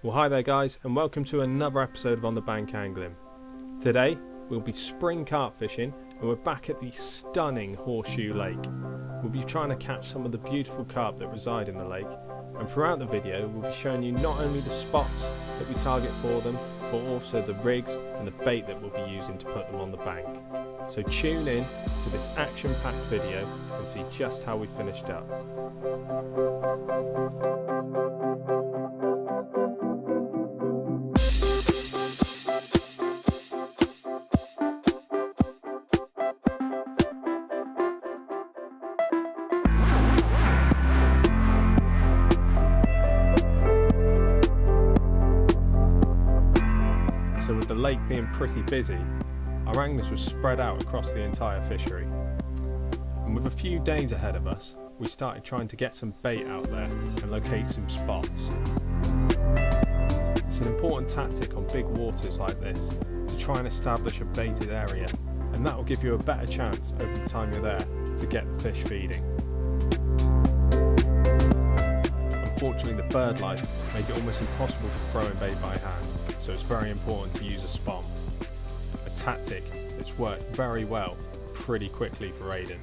Well, hi there guys, and welcome to another episode of On the Bank Angling. Today we'll be spring carp fishing, and we're back at the stunning Horseshoe Lake. We'll be trying to catch some of the beautiful carp that reside in the lake, and throughout the video we'll be showing you not only the spots that we target for them, but also the rigs and the bait that we'll be using to put them on the bank. So tune in to this action-packed video and see just how we finished up. So with the lake being pretty busy, our anglers were spread out across the entire fishery. And with a few days ahead of us, we started trying to get some bait out there and locate some spots. It's an important tactic on big waters like this to try and establish a baited area, and that will give you a better chance over the time you're there to get the fish feeding. Unfortunately, the bird life made it almost impossible to throw in bait by hand, so it's very important to use a spod. A tactic that's worked very well pretty quickly for Aiden.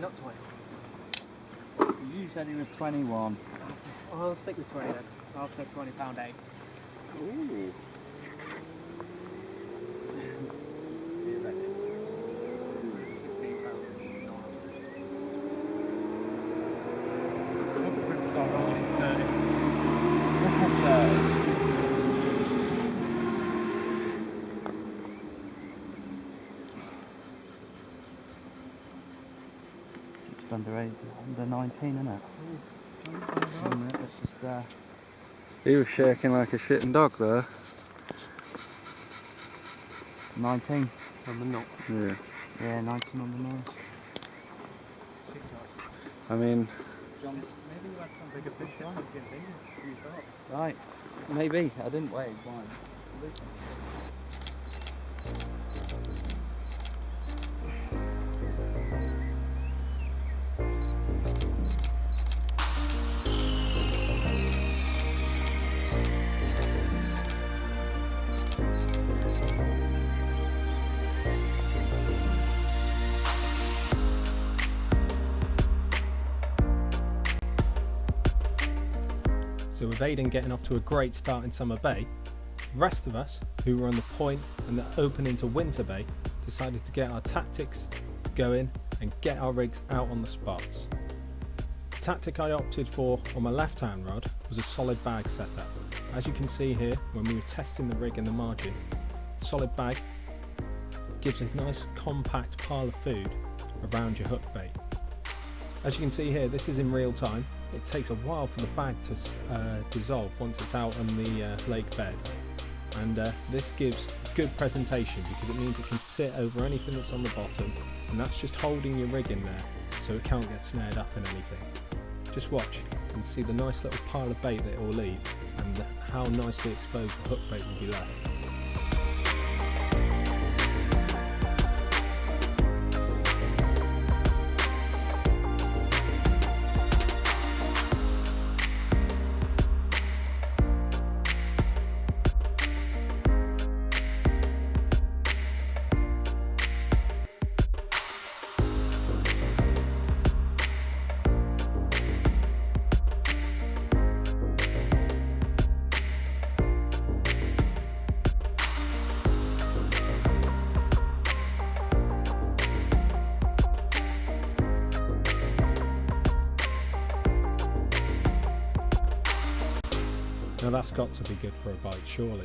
Not 20. You said he was 21. I'll stick with 20 then. I'll say £20 egg. Ooh. Just under 19, isn't it? Let's just, He was shaking like a shitting dog there. 19. On the knot. Yeah. Yeah, 19 on the nose. I mean, Maybe you had some bigger fish on you thought. Right, maybe. I didn't weigh one. So with Aiden getting off to a great start in Summer Bay, the rest of us, who were on the point and the open into Winter Bay, decided to get our tactics going and get our rigs out on the spots. The tactic I opted for on my left hand rod was a solid bag setup. As you can see here, when we were testing the rig in the margin, the solid bag gives a nice compact pile of food around your hook bait. As you can see here, this is in real time. It takes a while for the bag to dissolve once it's out on the lake bed, and this gives good presentation because it means it can sit over anything that's on the bottom, and that's just holding your rig in there so it can't get snared up in anything. Just watch and see the nice little pile of bait that it will leave, and how nicely exposed the hook bait will be left. Now that's got to be good for a bite, surely.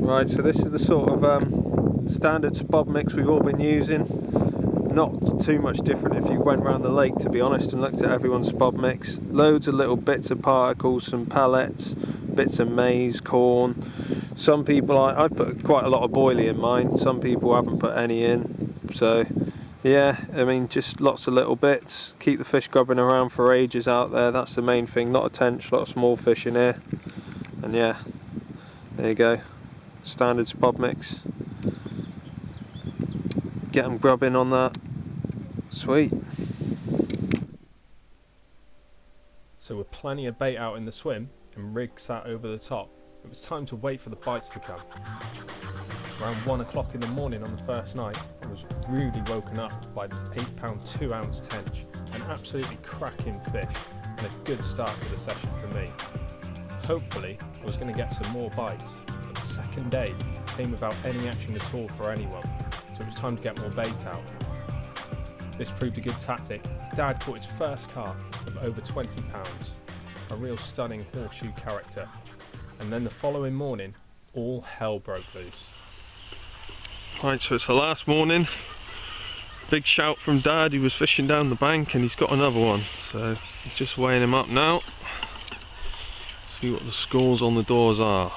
Right, so this is the sort of standard spod mix we've all been using. Not too much different if you went round the lake, to be honest, and looked at everyone's spod mix. Loads of little bits of particles, some pellets, bits of maize, corn. Some people, I put quite a lot of boilie in mine, some people haven't put any in. So yeah, I mean, just lots of little bits. Keep the fish grubbing around for ages out there, that's the main thing. Not a tench, a lot of small fish in here. And yeah, there you go. Standard spod mix. Get them grubbing on that. Sweet. So with plenty of bait out in the swim and rig sat over the top, it was time to wait for the bites to come. Around 1 o'clock in the morning on the first night, I was rudely woken up by this 8-pound 2-ounce tench, an absolutely cracking fish and a good start to the session for me. Hopefully I was going to get some more bites, but the second day came without any action at all for anyone, so it was time to get more bait out. This proved a good tactic as Dad caught his first carp of over 20 pounds, a real stunning horseshoe character, and then the following morning all hell broke loose. Right, so it's the last morning. Big shout from Dad, he was fishing down the bank and he's got another one, so he's just weighing him up now. See what the scores on the doors are.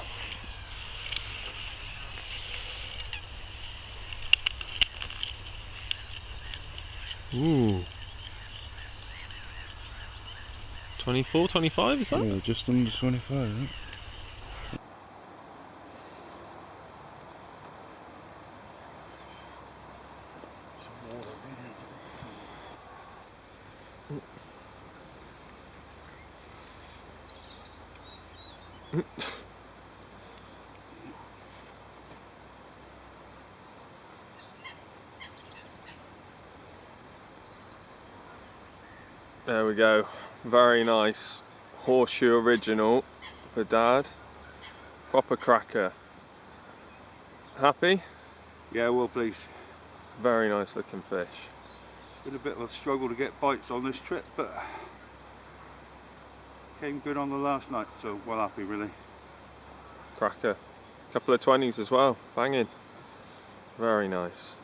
Ooh. 24, 25 is that? Yeah, just under 25, right? There we go, very nice horseshoe original for Dad, proper cracker. Happy? Yeah, well pleased. Very nice looking fish. Been a bit of a struggle to get bites on this trip, but came good on the last night, so well happy really. Cracker. Couple of 20s as well, banging. Very nice.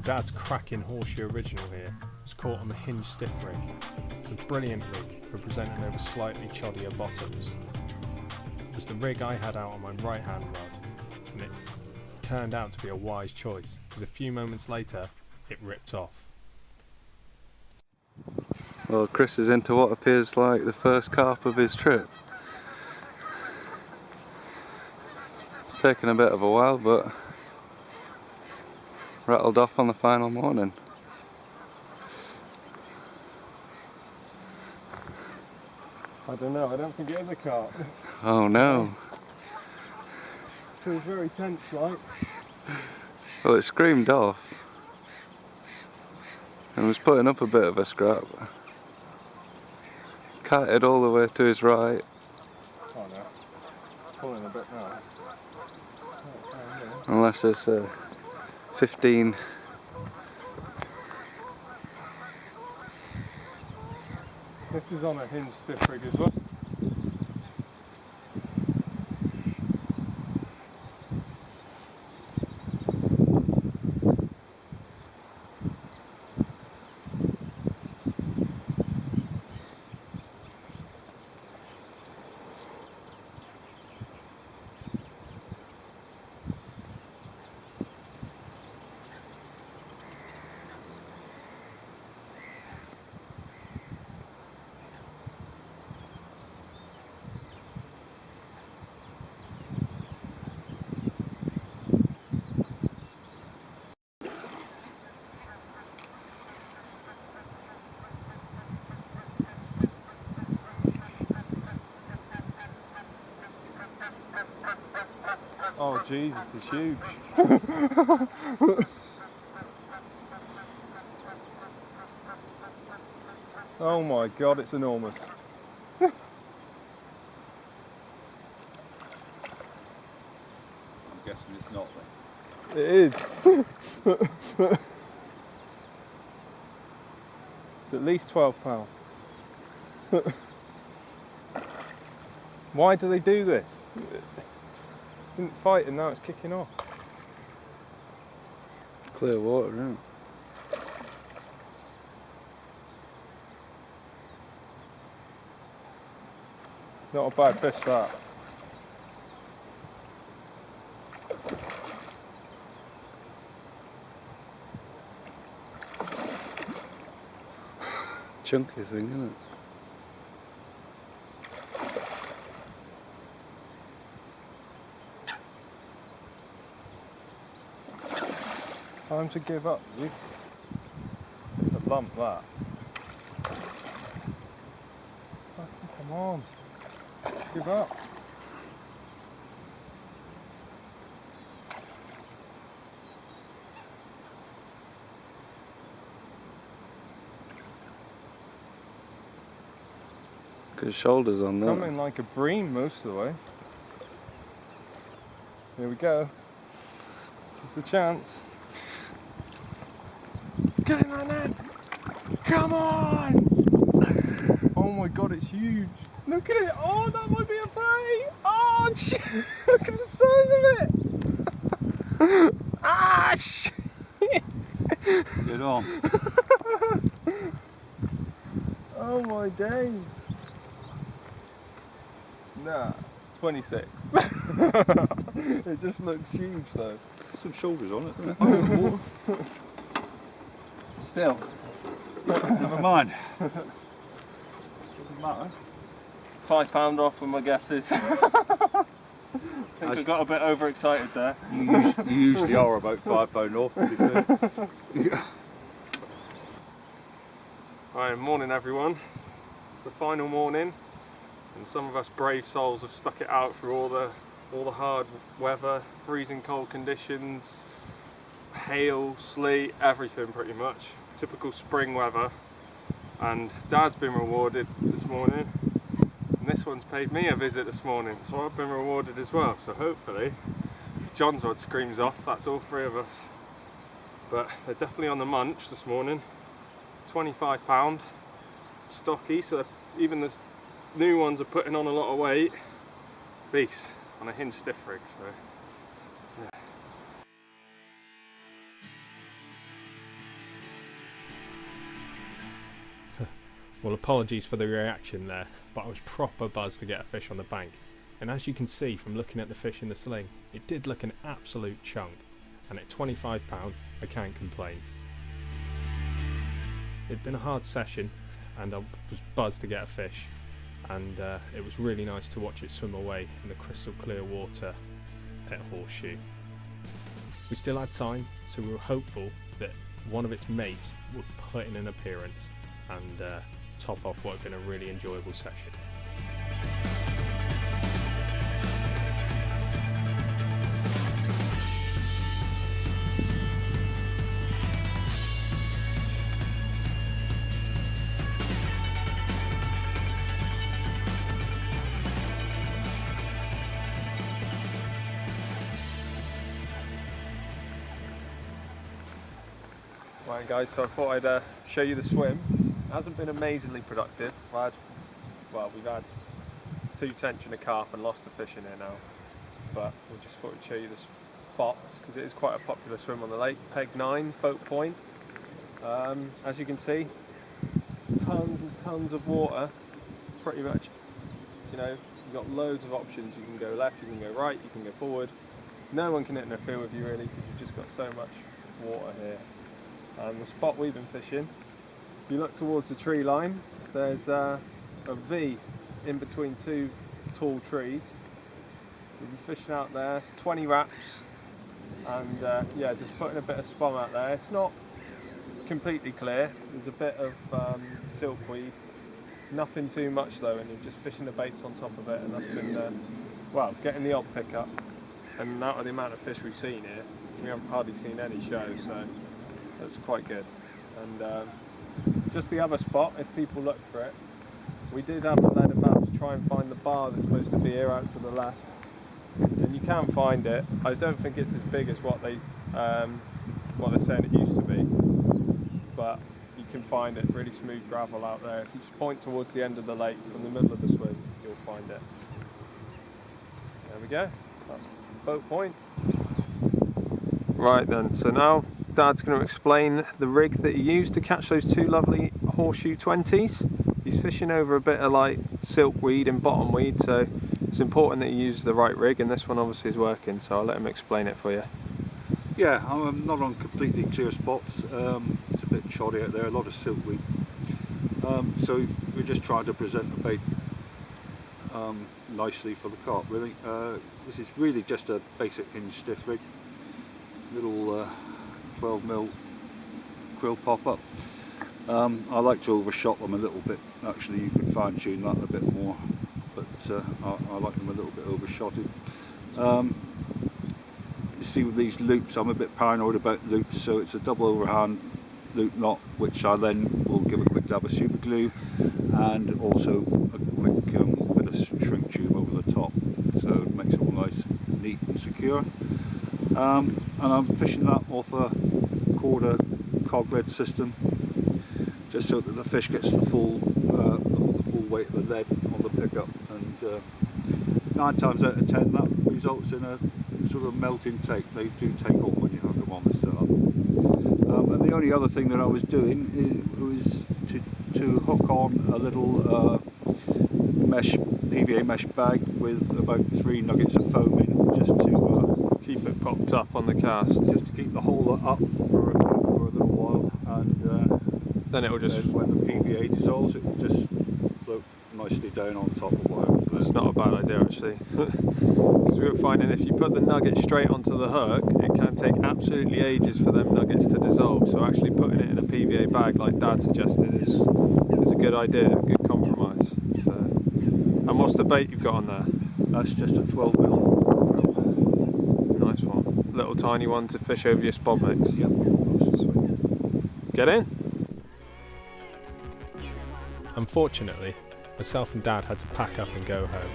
Dad's cracking horseshoe original here was caught on the hinge stiff rig, so brilliantly for presenting over slightly choddier bottoms. It was the rig I had out on my right hand rod, and it turned out to be a wise choice, because a few moments later it ripped off. Well, Chris is into what appears like the first carp of his trip. It's taken a bit of a while, but rattled off on the final morning. I don't know, I don't think it is a carp. Oh no. Feels very tense like. Well, it screamed off and was putting up a bit of a scrap. Kited all the way to his right. Oh no, pulling a bit now. unless there's 15. This is on a hinge stiff rig as well. Oh Jesus, it's huge. Oh my God, it's enormous. I'm guessing it's not then. It is. It's at least £12. Why do they do this? It didn't fight and now it's kicking off. Clear water, isn't it? Not a bad fish, that. Chunky thing, isn't it? Time to give up, you. It's a lump, that. Fucking come on. Give up. Good shoulders on that. Coming like a bream most of the way. Here we go. Just a chance. Get in that net! Come on! Oh my God, it's huge. Look at it! Oh, that might be a bait! Oh, shit! Look at the size of it! Ah, shit! Get on. Oh my days! Nah, 26. It just looks huge though. Some shoulders on it. Still. Never mind. Doesn't matter. £5 off with my guesses. I think I got a bit overexcited there. You usually are about £5 off, to be fair. Right, morning everyone. The final morning, and some of us brave souls have stuck it out through all the hard weather, freezing cold conditions, hail, sleet, everything pretty much. Typical spring weather. And Dad's been rewarded this morning, and this one's paid me a visit this morning, so I've been rewarded as well. So hopefully, if John's rod screams off, that's all three of us. But they're definitely on the munch this morning. £25, stocky, so even the new ones are putting on a lot of weight. Beast on a hinge stiff rig, so yeah. Well, apologies for the reaction there, but I was proper buzzed to get a fish on the bank. And as you can see from looking at the fish in the sling, it did look an absolute chunk. And at £25, I can't complain. It'd been a hard session, and I was buzzed to get a fish. And it was really nice to watch it swim away in the crystal clear water at Horseshoe. We still had time, so we were hopeful that one of its mates would put in an appearance and top off what had been a really enjoyable session. Right guys, so I thought I'd show you the swim. It hasn't been amazingly productive. We've had 2 tench and a carp and lost a fish in here now. But we just thought we'd show you the spots because it is quite a popular swim on the lake. Peg 9, boat point. As you can see, tons and tons of water. Pretty much, you know, you've got loads of options. You can go left, you can go right, you can go forward. No one can interfere with you really because you've just got so much water here. And the spot we've been fishing, if you look towards the tree line, there's a V in between 2 tall trees. We've been fishing out there, 20 wraps, and yeah, just putting a bit of spom out there. It's not completely clear, there's a bit of silkweed, nothing too much though, and you're just fishing the baits on top of it, and that's been, well, getting the odd pickup. And out of the amount of fish we've seen here, we haven't hardly seen any show, so that's quite good. And just the other spot, if people look for it, we did have a lead about to try and find the bar that's supposed to be here out to the left, and you can find it. I don't think it's as big as what they're saying it used to be, but you can find it. Really smooth gravel out there. If you just point towards the end of the lake from the middle of the swim, you'll find it. There we go. That's boat point. Right then, so now Dad's going to explain the rig that he used to catch those 2 lovely Horseshoe 20s. He's fishing over a bit of like silkweed and bottomweed, so it's important that he uses the right rig, and this one obviously is working, so I'll let him explain it for you. Yeah, I'm not on completely clear spots. It's a bit shoddy out there, a lot of silkweed. So we're just trying to present the bait nicely for the carp really. This is really just a basic hinge stiff rig. Little 12mm krill pop-up. I like to overshot them a little bit. Actually, you could fine tune that a bit more, but I like them a little bit overshotted. You see with these loops, I'm a bit paranoid about loops, so it's a double overhand loop knot, which I then will give a quick dab of super glue and also a quick bit of shrink tube over the top, so it makes it all nice, neat and secure. And I'm fishing that off a quarter cog lead system, just so that the fish gets the full weight of the lead on the pickup, and 9 times out of 10 that results in a sort of melting take. They do take off when you hook them on the setup. And the only other thing that I was doing was to hook on a little PVA mesh bag with about 3 nuggets of foam in, just to Keep it popped up on the cast. just to keep the hole up for a little while, and Then it will just... when the PVA dissolves, it will just float nicely down on top of whatever. That's not a bad idea actually. Because we were finding if you put the nugget straight onto the hook, it can take absolutely ages for them nuggets to dissolve. So actually putting it in a PVA bag like Dad suggested is a good idea, a good compromise. So, and what's the bait you've got on there? That's just a 12mm krill. Nice one. Little tiny one to fish over your spod mix. Yep. Get in. Unfortunately, myself and Dad had to pack up and go home.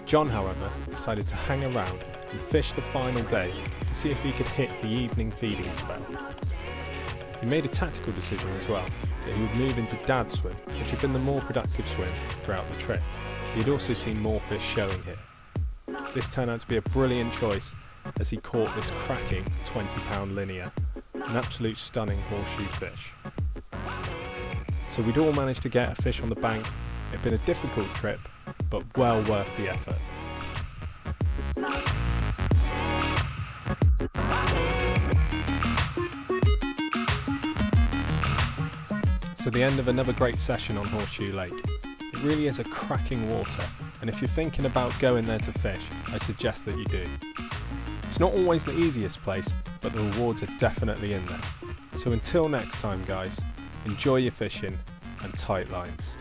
John, however, decided to hang around and fish the final day to see if he could hit the evening feeding spell. He made a tactical decision as well, that he would move into Dad's swim, which had been the more productive swim throughout the trip. He had also seen more fish showing here. This turned out to be a brilliant choice as he caught this cracking 20-pound linear, an absolute stunning horseshoe fish. So we'd all managed to get a fish on the bank. It had been a difficult trip, but well worth the effort. So the end of another great session on Horseshoe Lake. It really is a cracking water, and if you're thinking about going there to fish, I suggest that you do. It's not always the easiest place, but the rewards are definitely in there. So until next time guys, enjoy your fishing and tight lines.